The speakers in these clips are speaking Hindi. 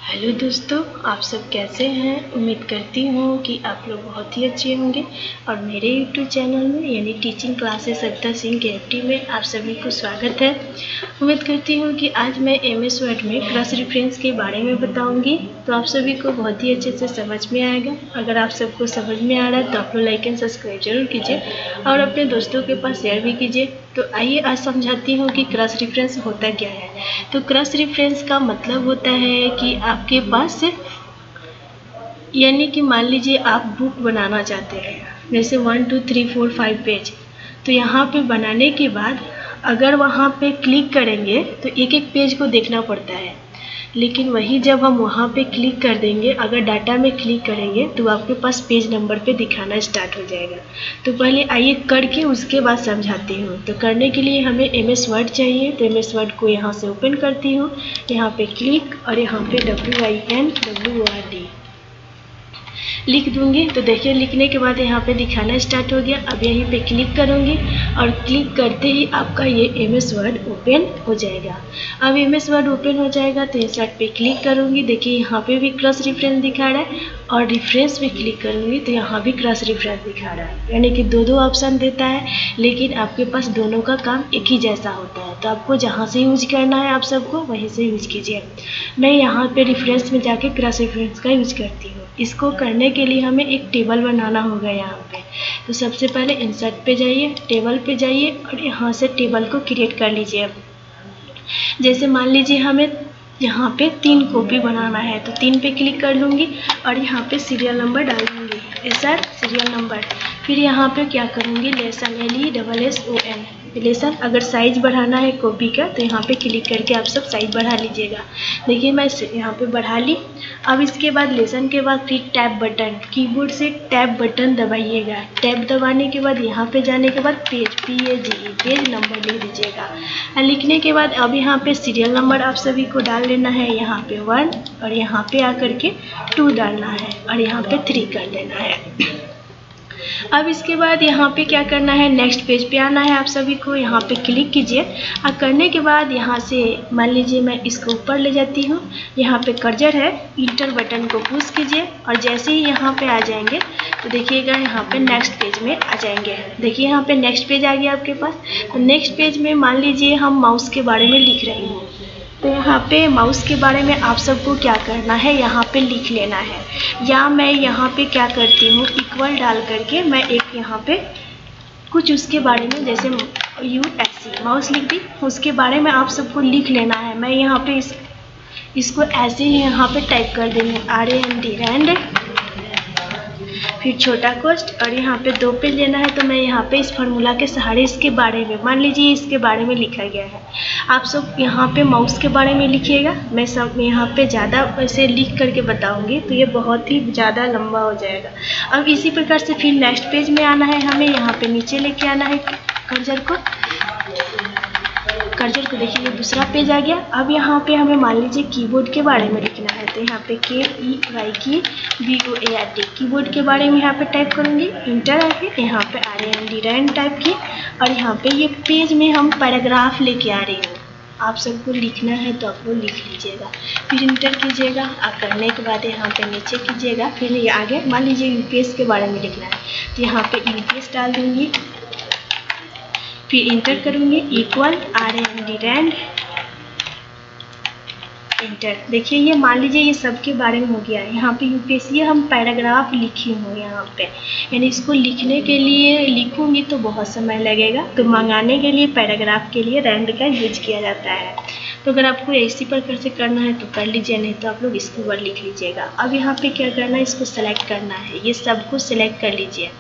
हेलो दोस्तों, आप सब कैसे हैं। उम्मीद करती हूँ कि आप लोग बहुत ही अच्छे होंगे और मेरे यूट्यूब चैनल में यानी teaching classes Savita Singh KFT में आप सभी को स्वागत है। उम्मीद करती हूँ कि आज मैं MS वर्ड में क्रॉस रेफरेंस के बारे में बताऊँगी तो आप सभी को बहुत ही अच्छे से समझ में आएगा। अगर आप सबको समझ में आ रहा है तो आप लोग लाइक एंड सब्सक्राइब जरूर कीजिए और अपने दोस्तों के पास शेयर भी कीजिए। तो आइए आज समझाती हूँ कि क्रॉस रेफरेंस होता क्या है। तो क्रॉस रेफरेंस का मतलब होता है कि आपके पास यानी कि मान लीजिए आप बुक बनाना चाहते हैं, जैसे 1 2 3 4 5 पेज। तो यहाँ पे बनाने के बाद अगर वहाँ पे क्लिक करेंगे तो एक एक पेज को देखना पड़ता है, लेकिन वही जब हम वहाँ पे क्लिक कर देंगे, अगर डाटा में क्लिक करेंगे तो आपके पास पेज नंबर पे दिखाना स्टार्ट हो जाएगा। तो पहले आइए करके उसके बाद समझाती हूँ। तो करने के लिए हमें MS वर्ड चाहिए। तो MS वर्ड को यहाँ से ओपन करती हूँ, यहाँ पे क्लिक और यहाँ पे WINWORD लिख दूंगी। तो देखिए लिखने के बाद यहाँ पे दिखाना स्टार्ट हो गया। अब यहीं पे क्लिक करूँगी और क्लिक करते ही आपका ये MS वर्ड ओपन हो जाएगा। अब MS वर्ड ओपन हो जाएगा तो इंसर्ट पे क्लिक करूँगी। देखिए यहाँ पे भी क्रॉस रेफरेंस दिखा रहा है और रेफरेंस पे क्लिक करूँगी तो यहाँ भी क्रॉस रेफरेंस दिखा रहा है, यानी कि दो ऑप्शन देता है, लेकिन आपके पास दोनों का काम एक ही जैसा होता है। तो आपको जहाँ से यूज करना है आप सबको वहीं से यूज कीजिए। मैं यहाँ पे रेफरेंस में जाके क्रॉस रेफरेंस का यूज करती हूँ। इसको करने के लिए हमें एक टेबल बनाना होगा यहाँ पे। तो सबसे पहले इंसर्ट पे जाइए, टेबल पे जाइए और यहाँ से टेबल को क्रिएट कर लीजिए। जैसे मान लीजिए हमें यहाँ पे 3 कॉपी बनाना है तो 3 पे क्लिक कर लूँगी और यहाँ पे सीरियल नंबर डाल दूँगी, SR सीरियल नंबर। फिर यहाँ पे क्या करूँगी, लेसन LESSON लेसन। अगर साइज बढ़ाना है कॉपी का तो यहाँ पे क्लिक करके आप सब साइज बढ़ा लीजिएगा। देखिए मैं यहाँ पे बढ़ा ली। अब इसके बाद लेसन के बाद फिर टैब बटन, कीबोर्ड से टैब बटन दबाइएगा। टैब दबाने के बाद यहाँ पे जाने के बाद पेज PAGE पेज नंबर लिख दीजिएगा। लिखने के बाद अब यहाँ पे सीरियल नंबर आप सभी को डाल लेना है, यहाँ पे 1 और यहाँ पे आकर के 2 डालना है और यहाँ पे 3 कर देना है। अब इसके बाद यहाँ पे क्या करना है, नेक्स्ट पेज पे आना है आप सभी को। यहाँ पे क्लिक कीजिए और करने के बाद यहाँ से मान लीजिए मैं इसको ऊपर ले जाती हूँ। यहाँ पे कर्सर है, इंटर बटन को पुश कीजिए और जैसे ही यहाँ पे आ जाएंगे तो देखिएगा यहाँ पे नेक्स्ट पेज में आ जाएंगे। देखिए यहाँ पे नेक्स्ट पेज आ गया आपके पास। तो नेक्स्ट पेज में मान लीजिए हम माउस के बारे में लिख रही हूँ, तो यहाँ पे माउस के बारे में आप सबको क्या करना है, यहाँ पे लिख लेना है। या मैं यहाँ पे क्या करती हूँ, इक्वल डाल करके मैं एक यहाँ पे कुछ उसके बारे में, जैसे USC माउस लिख दी, उसके बारे में आप सबको लिख लेना है। मैं यहाँ पे इसको ऐसे ही यहाँ पे टाइप कर देंगे RAND, फिर छोटा कोस्ट और यहाँ पे 2 पेज लेना है। तो मैं यहाँ पे इस फार्मूला के सहारे इसके बारे में, मान लीजिए इसके बारे में लिखा गया है। आप सब यहाँ पे माउस के बारे में लिखिएगा। मैं सब यहाँ पे ज़्यादा ऐसे लिख करके बताऊँगी तो ये बहुत ही ज़्यादा लंबा हो जाएगा। अब इसी प्रकार से फिर नेक्स्ट पेज में आना है, हमें यहाँ पे नीचे लेके आना है कर्सर को। देखिए ये दूसरा पेज आ गया। अब यहाँ पे हमें मान लीजिए कीबोर्ड के बारे में लिखना है, तो यहाँ पे KEYBOARD कीबोर्ड के बारे में यहाँ पे टाइप करूँगी। इंटर आके यहाँ पे RAND टाइप की और यहाँ पे ये पेज में हम पैराग्राफ लेके आ रही हूँ। आप सबको लिखना है तो आप लोग लिख लीजिएगा, फिर इंटर कीजिएगा। आप करने के बाद यहाँ पे नीचे कीजिएगा। फिर ये आगे मान लीजिए UPS के बारे में लिखना है तो यहाँ पे UPS डाल दूँगी, फिर इंटर करूँगी, इक्वल RAND इंटर। देखिए ये मान लीजिए ये सब के बारे में हो गया है। यहाँ पे UPSC हम पैराग्राफ लिखी हूँ यहाँ पे, यानी इसको लिखने के लिए लिखूँगी तो बहुत समय लगेगा, तो मंगाने के लिए पैराग्राफ के लिए रैंड का यूज किया जाता है। तो अगर आपको इसी प्रकार से करना है तो कर लीजिए, नहीं तो आप लोग इसके ऊपर लिख लीजिएगा। अब यहाँ पे क्या करना है, इसको सेलेक्ट करना है। ये सबको सेलेक्ट कर लीजिए।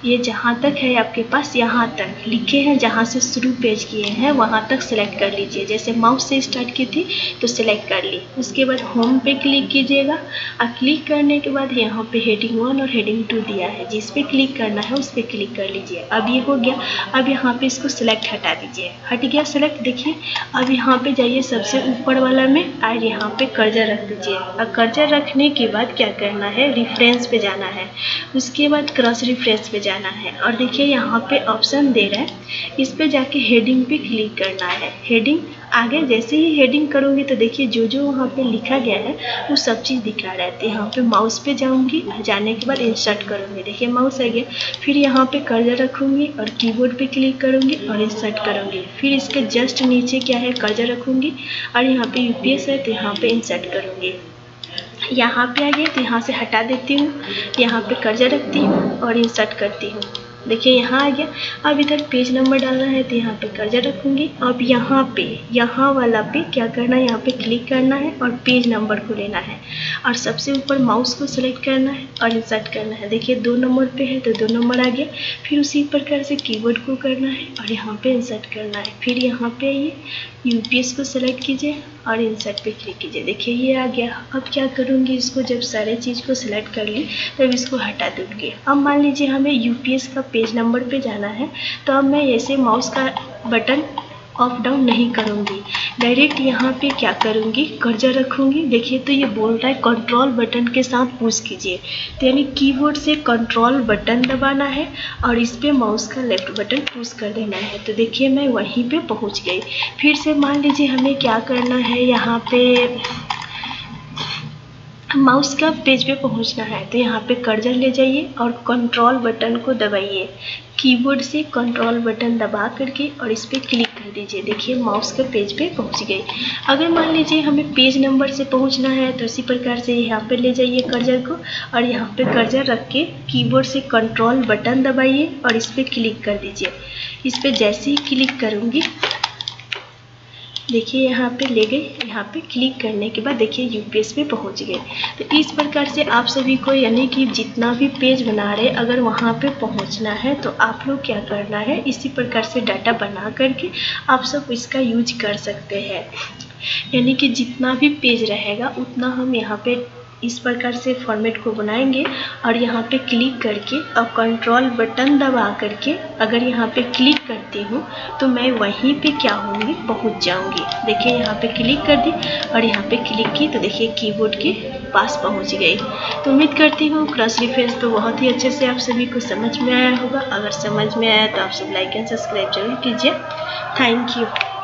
ये जहाँ तक है आपके पास, यहाँ तक लिखे हैं, जहाँ से शुरू पेज किए हैं वहाँ तक सिलेक्ट कर लीजिए। जैसे माउस से स्टार्ट की थी तो सिलेक्ट कर ली। उसके बाद होम पे क्लिक कीजिएगा और क्लिक करने के बाद यहाँ पे हेडिंग 1 और हेडिंग 2 दिया है, जिस पे क्लिक करना है उस पर क्लिक कर लीजिए। अब ये हो गया। अब यहाँ पे इसको सिलेक्ट हटा दीजिए। हट गया सिलेक्ट। देखिए अब यहाँ पे जाइए सबसे ऊपर वाला में और यहाँ पे कर्सर रख दीजिए। और कर्सर रखने के बाद क्या करना है, रेफरेंस पे जाना है। उसके बाद क्रॉस रेफरेंस पे जाना है और देखिए यहाँ पे ऑप्शन दे रहा है, इस पे जाके हेडिंग पे क्लिक करना है। हेडिंग आगे जैसे ही हेडिंग करूँगी तो देखिए जो जो वहाँ पे लिखा गया है वो सब चीज़ दिखा रहा है। तो यहाँ पे माउस पे जाऊँगी, जाने के बाद इंसर्ट करूँगी, देखिए माउस आ गया। फिर यहाँ पे कर्सर रखूँगी और कीबोर्ड पे क्लिक करूँगी और इंसर्ट करूँगी। फिर इसके जस्ट नीचे क्या है, कर्सर रखूँगी और यहाँ पे यूपीएस है तो यहाँ पे इंसर्ट करूँगी। यहाँ पे आ गया तो यहाँ से हटा देती हूँ, यहाँ पे कर्सर रखती हूँ और इंसर्ट करती हूँ। देखिए यहाँ आ गया। अब इधर पेज नंबर डालना है तो यहाँ पे कर्सर रखूँगी। अब यहाँ वाला पे क्या करना है, यहाँ पे क्लिक करना है और पेज नंबर को लेना है और सबसे ऊपर माउस को सेलेक्ट करना है और इंसर्ट करना है। देखिए 2 नंबर पे है तो 2 नंबर आ गया। फिर उसी प्रकार से कीबोर्ड को करना है और यहाँ पे इंसर्ट करना है। फिर यहाँ पे ये यूपीएस को सेलेक्ट कीजिए और इंसर्ट पे क्लिक कीजिए। देखिए ये आ गया। अब क्या करूँगी, इसको जब सारे चीज़ को सिलेक्ट कर ली तब इसको हटा दूँगी। अब मान लीजिए हमें यूपीएस का पेज नंबर पे जाना है तो अब मैं ऐसे माउस का बटन अप डाउन नहीं करूँगी, डायरेक्ट यहाँ पे क्या करूँगी, कर्सर रखूँगी। देखिए तो ये बोल रहा है कंट्रोल बटन के साथ पुश कीजिए, तो यानी कीबोर्ड से कंट्रोल बटन दबाना है और इस पे माउस का लेफ्ट बटन पुश कर देना है। तो देखिए मैं वहीं पे पहुँच गई। फिर से मान लीजिए हमें क्या करना है, यहाँ पे माउस का पेज पे पहुंचना है तो यहाँ पे कर्सर ले जाइए और कंट्रोल बटन को दबाइए। कीबोर्ड से कंट्रोल बटन दबा करके और इस पर क्लिक कर दीजिए। देखिए माउस के पेज पे पहुंच गई। अगर मान लीजिए हमें पेज नंबर से पहुंचना है तो इसी प्रकार से यहाँ पे ले जाइए कर्सर को और यहाँ पे कर्सर रख के कीबोर्ड से कंट्रोल बटन दबाइए और इस पर क्लिक कर दीजिए। इस पर जैसे ही क्लिक करूँगी देखिए यहाँ पे ले गए। यहाँ पे क्लिक करने के बाद देखिए यूपीएस पे पहुँच गए। तो इस प्रकार से आप सभी को यानी कि जितना भी पेज बना रहे अगर वहाँ पे पहुँचना है तो आप लोग क्या करना है, इसी प्रकार से डाटा बना करके आप सब इसका यूज कर सकते हैं। यानी कि जितना भी पेज रहेगा उतना हम यहाँ पे इस प्रकार से फॉर्मेट को बनाएंगे और यहाँ पे क्लिक करके और कंट्रोल बटन दबा करके अगर यहाँ पे क्लिक करती हूँ तो मैं वहीं पे क्या होंगी, पहुँच जाऊँगी। देखिए यहाँ पे क्लिक कर दी और यहाँ पे क्लिक की तो देखिए कीबोर्ड के पास पहुँच गई। तो उम्मीद करती हूँ क्रॉस रेफरेंस तो बहुत ही अच्छे से आप सभी को समझ में आया होगा। अगर समझ में आया तो आप सब लाइक एंड सब्सक्राइब जरूर कीजिए। Thank you.